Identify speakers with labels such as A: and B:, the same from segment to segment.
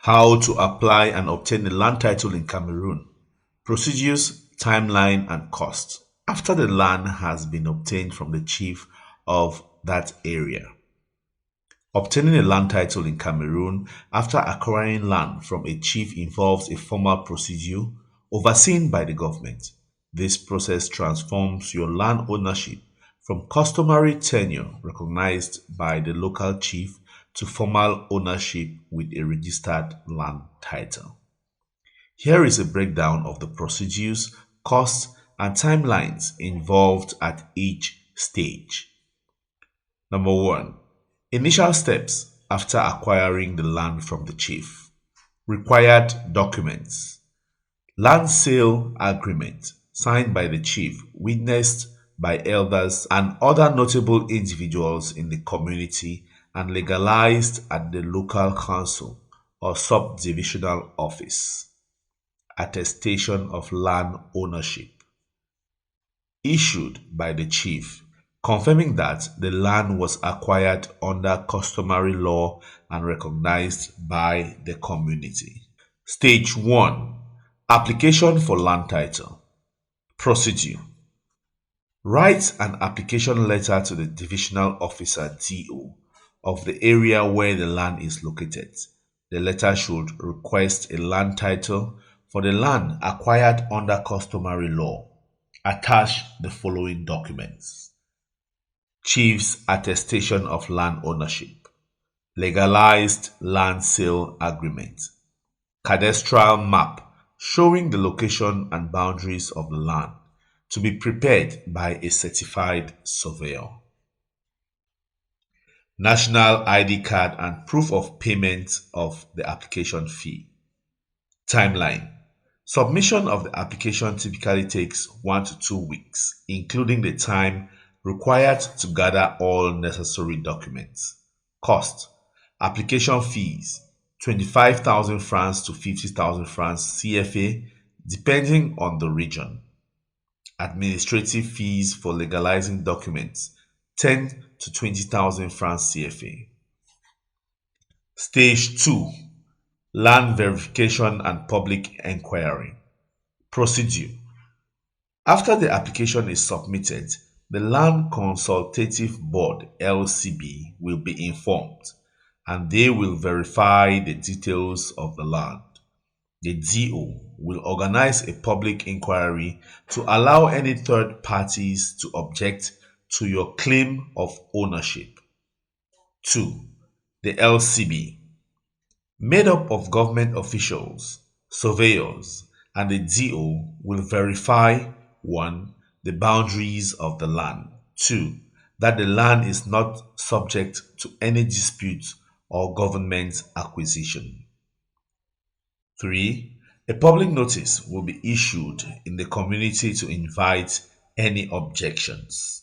A: How to apply and obtain a land title in Cameroon. Procedures, timeline, and cost. After the land has been obtained from the chief of that area. Obtaining a land title in Cameroon after acquiring land from a chief involves a formal procedure overseen by the government. This process transforms your land ownership from customary tenure recognized by the local chief to formal ownership with a registered land title. Here is a breakdown of the procedures, costs, and timelines involved at each stage. Number one, initial steps after acquiring the land from the chief. Required documents. Land sale agreement signed by the chief, witnessed by elders and other notable individuals in the community and legalized at the local council or sub-divisional office. Attestation of Land Ownership issued by the chief, confirming that the land was acquired under customary law and recognized by the community. Stage 1. Application for land title. Procedure. Write an application letter to the divisional officer DO of the area where the land is located. The letter should request a land title for the land acquired under customary law. Attach the following documents: Chief's Attestation of Land Ownership, Legalized Land Sale Agreement, Cadastral Map showing the location and boundaries of the land to be prepared by a certified surveyor. National ID card and proof of payment of the application fee. Timeline. Submission of the application typically takes 1 to 2 weeks, including the time required to gather all necessary documents. Cost. Application fees 25,000 francs to 50,000 francs CFA, depending on the region. Administrative fees for legalizing documents 10 to 20,000 francs CFA. Stage 2. Land verification and public inquiry. Procedure. After the application is submitted, the Land Consultative Board (LCB) will be informed, and they will verify the details of the land. The DO will organize a public inquiry to allow any third parties to object to your claim of ownership. 2. The LCB, made up of government officials, surveyors, and the DO, will verify 1. The boundaries of the land, 2. That the land is not subject to any dispute or government acquisition. 3. A public notice will be issued in the community to invite any objections.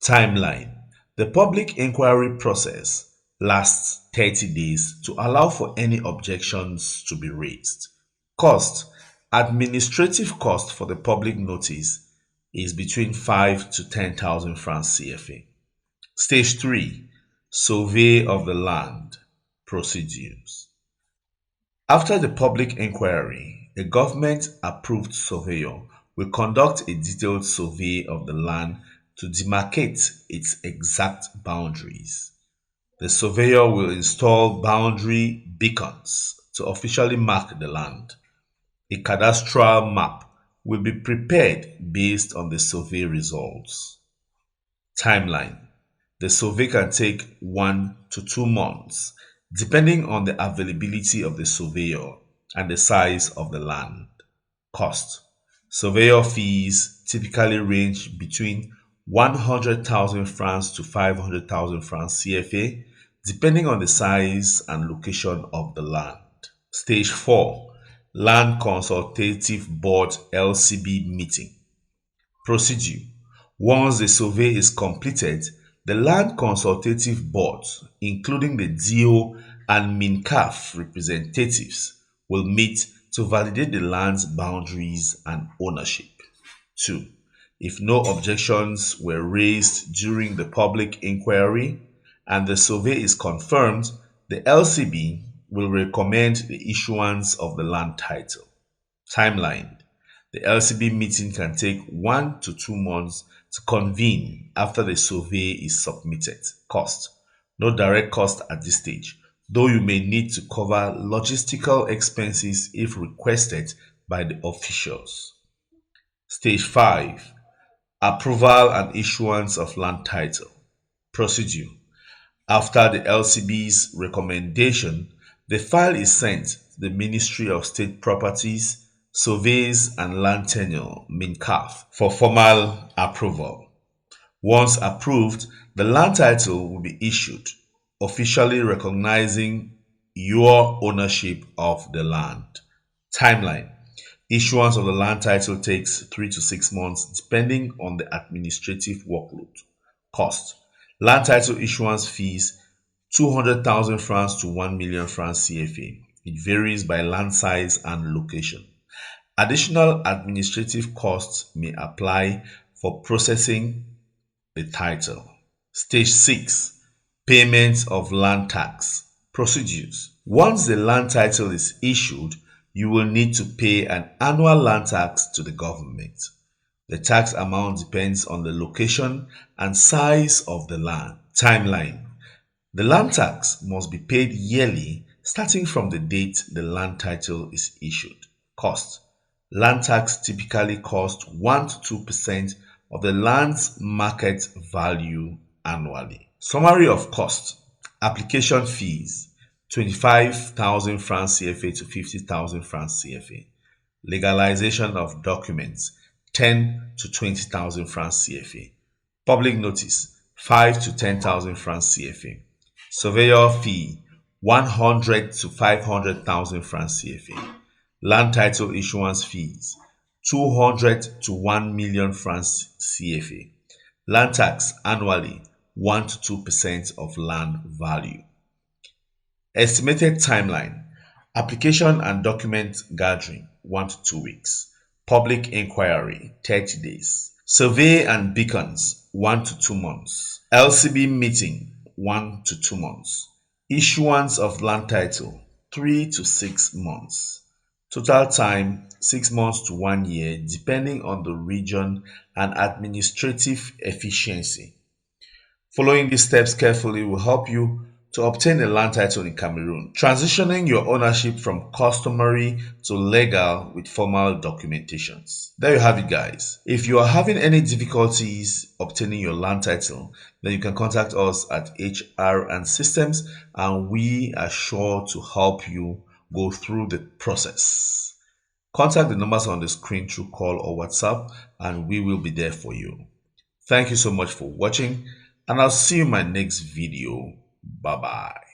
A: Timeline. The public inquiry process lasts 30 days to allow for any objections to be raised. Cost. Administrative cost for the public notice is between 5 to 10,000 francs CFA. Stage 3. Survey of the land. Procedures. After the public inquiry, a government-approved surveyor will conduct a detailed survey of the land to demarcate its exact boundaries. The surveyor will install boundary beacons to officially mark the land. A cadastral map will be prepared based on the survey results. Timeline. The survey can take 1 to 2 months, depending on the availability of the surveyor and the size of the land. Cost. Surveyor fees typically range between 100,000 francs to 500,000 francs CFA, depending on the size and location of the land. Stage 4. Land Consultative Board (LCB) meeting. Procedure. Once the survey is completed, the Land Consultative Board, including the DO and MINCAF representatives, will meet to validate the land's boundaries and ownership. 2. If no objections were raised during the public inquiry and the survey is confirmed, the LCB will recommend the issuance of the land title. Timeline. The LCB meeting can take 1 to 2 months to convene after the survey is submitted. Cost. No direct cost at this stage, though you may need to cover logistical expenses if requested by the officials. Stage 5. Approval and issuance of land title. Procedure. After the LCB's recommendation, the file is sent to the Ministry of State Properties, Surveys and Land Tenure (MINCAF) for formal approval. Once approved, the land title will be issued, officially recognizing your ownership of the land. Timeline. Issuance of the land title takes 3 to 6 months depending on the administrative workload. Cost. Land title issuance fees 200,000 francs to 1 million francs CFA. It varies by land size and location. Additional administrative costs may apply for processing the title. Stage 6. Payment of land tax. Procedures. Once the land title is issued, you will need to pay an annual land tax to the government. The tax amount depends on the location and size of the land. Timeline. The land tax must be paid yearly starting from the date the land title is issued. Cost. Land tax typically costs 1 to 2% of the land's market value annually. Summary of cost. Application fees 25,000 francs CFA to 50,000 francs CFA. Legalization of documents 10 to 20,000 francs CFA. Public notice 5 to 10,000 francs CFA. Surveyor fee 100 to 500,000 francs CFA. Land title issuance fees 200 to 1 million francs CFA. Land tax annually 1 to 2% of land value. Estimated timeline. Application and document gathering 1 to 2 weeks. Public inquiry 30 days. Survey and beacons 1 to 2 months. LCB meeting 1 to 2 months. Issuance of land title 3 to 6 months. Total time 6 months to 1 year depending on the region and administrative efficiency. Following these steps carefully will help you to obtain a land title in Cameroon, transitioning your ownership from customary to legal with formal documentations. There you have it, guys. If you are having any difficulties obtaining your land title, then you can contact us at HR and Systems, and we are sure to help you go through the process. Contact the numbers on the screen through call or WhatsApp, and we will be there for you. Thank you so much for watching, and I'll see you in my next video. Bye bye.